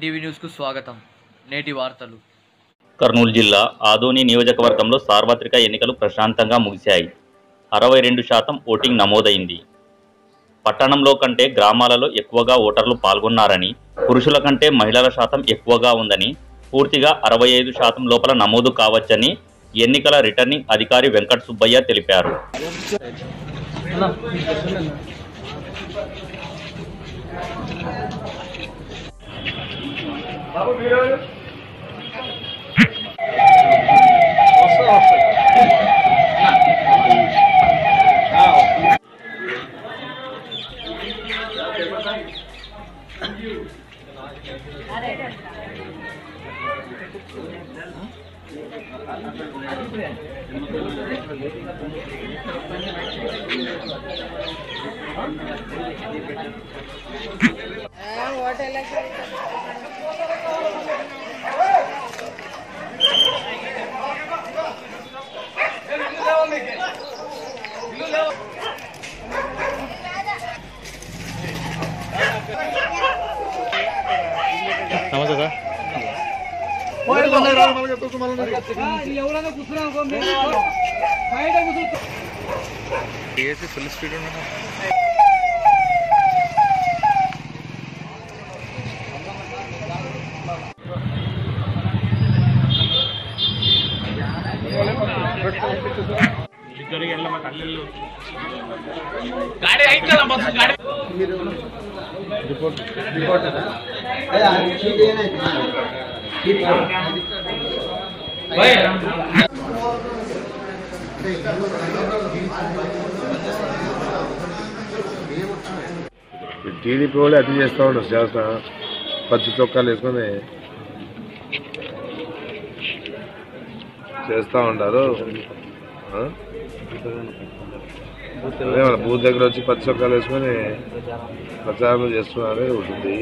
9 న్యూస్కు స్వాగతం. నేటి వార్తలు. కర్నూలు జిల్లా ఆదోని నియోజకవర్గంలో సార్వత్రిక ఎన్నికలు ప్రశాంతంగా ముగిశాయి. 62% ఓటింగ్ నమోదైంది. పట్టణంలో కంటే గ్రామాలలో ఎక్కువగా ఓటర్లు పాల్గొన్నారని, పురుషుల కంటే మహిళల శాతం ఎక్కువగా ఉందని, పూర్తిగా 65% లోపల నమోదు కావచ్చని ఎన్నికల రిటర్నింగ్ అధికారి వెంకట సుబ్బయ్య తెలిపారు. నమస్తే సార్. ఏసీ ఫుల్ స్పీడ్ ఉన్నా టీడీపీ వాళ్ళే అతి చేస్తూ ఉంటారు. చేస్తా పచ్చి చొక్కాలు వేసుకొని చేస్తూ ఉంటారు. అదే మన బూత్ దగ్గర వచ్చి పచ్చి చొక్కాలు వేసుకొని ప్రచారం చేస్తున్నారు ఉంటుంది.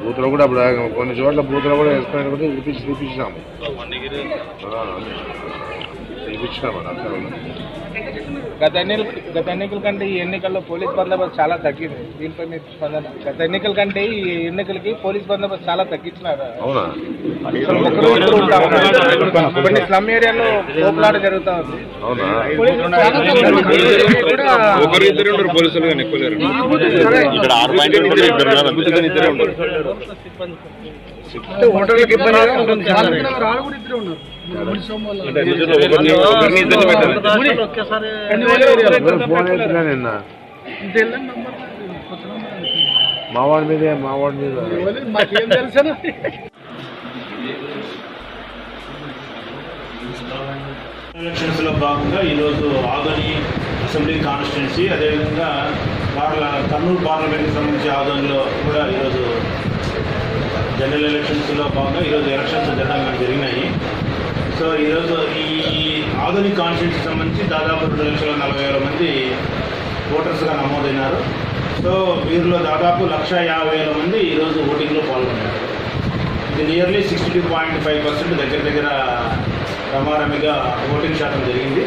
బూత్లో కూడా అప్పుడు కొన్ని చోట్ల బూత్లో కూడా వేసుకొని చూపించినాము గత ఎన్నికల కంటే ఈ ఎన్నికల్లో పోలీస్ బందోబస్తు చాలా తగ్గింది. దీనిపై మీ స్పందన? గత ఎన్నికల కంటే ఈ ఎన్నికలకి పోలీస్ బందోబస్తు చాలా తగ్గించినారు. అవునా? కొన్ని స్లమ్ ఏరియాలో పోపులాట జరుగుతూ ఉంది. అవునా? ఓటర్లకు ఇబ్బంది నిన్న మావాడి మీద ఎలక్షన్స్ లో భాగంగా ఈరోజు ఆదోని అసెంబ్లీ కాన్స్టిట్యున్సీ, అదేవిధంగా కర్నూలు పార్లమెంట్కి సంబంధించి ఆదోనిలో కూడా ఈరోజు జనరల్ ఎలక్షన్స్లో భాగంగా ఈరోజు ఎలక్షన్స్ జరగడం జరిగినాయి. సో ఈరోజు ఈ ఆధునిక కాన్స్టిట్యూన్సీకి సంబంధించి దాదాపు 2,40,000 మంది ఓటర్స్గా నమోదైనారు. సో వీరిలో దాదాపు 1,50,000 మంది ఈరోజు ఓటింగ్లో పాల్గొన్నారు. ఇది నియర్లీ 62.5% దగ్గర రమారమిగా ఓటింగ్ శాతం జరిగింది.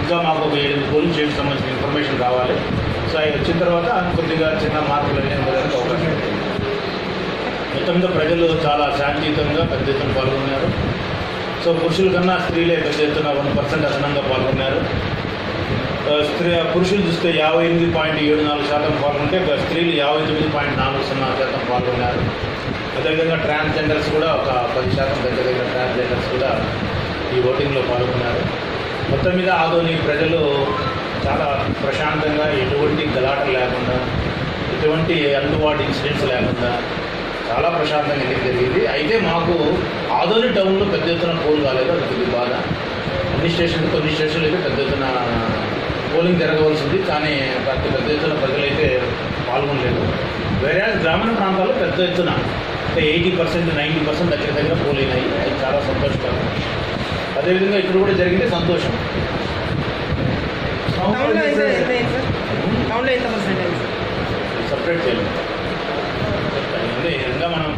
ఇంకా మాకు ఒక 7 పోలింగ్ స్టేషన్కి సంబంధించిన ఇన్ఫర్మేషన్ కావాలి. సో అవి వచ్చిన తర్వాత కొద్దిగా చిన్న మార్పులు అనేది అవకాశం ఉంది. మొత్తంగా ప్రజలు చాలా శాంతియుతంగా పెద్ద ఎత్తున పాల్గొన్నారు. సో పురుషుల కన్నా స్త్రీలే పెద్ద ఎత్తున 1% అదనంగా పాల్గొన్నారు. పురుషులు చూస్తే 58.74% పాల్గొంటే స్త్రీలు 59.40% పాల్గొన్నారు. అదేవిధంగా ట్రాన్స్జెండర్స్ కూడా ఒక 10% దగ్గర ట్రాన్స్జెండర్స్ కూడా ఈ ఓటింగ్లో పాల్గొన్నారు. మొత్తం మీద ఆదోని ప్రజలు చాలా ప్రశాంతంగా, ఎటువంటి గలాటలు లేకుండా, ఎటువంటి అన్వార్డ్ ఇన్సిడెంట్స్ లేకుండా చాలా ప్రశాంతంగా ఎన్నిక జరిగింది. అయితే మాకు ఆదోని టౌన్లో పెద్ద ఎత్తున పోల్ కాలేదు, అది కొద్ది బాధ. కొన్ని స్టేషన్లు అయితే పెద్ద ఎత్తున పోలింగ్ జరగవలసింది, కానీ అంత పెద్ద ఎత్తున ప్రజలైతే పాల్గొనలేదు. వేరే గ్రామీణ ప్రాంతాల్లో పెద్ద ఎత్తున అంటే 80%, 90% దగ్గర పోల్ అయినాయి. అది చాలా సంతోషకరం. అదేవిధంగా ఇక్కడ కూడా జరిగింది సంతోషం. సపరేట్ చేయాలి. మనం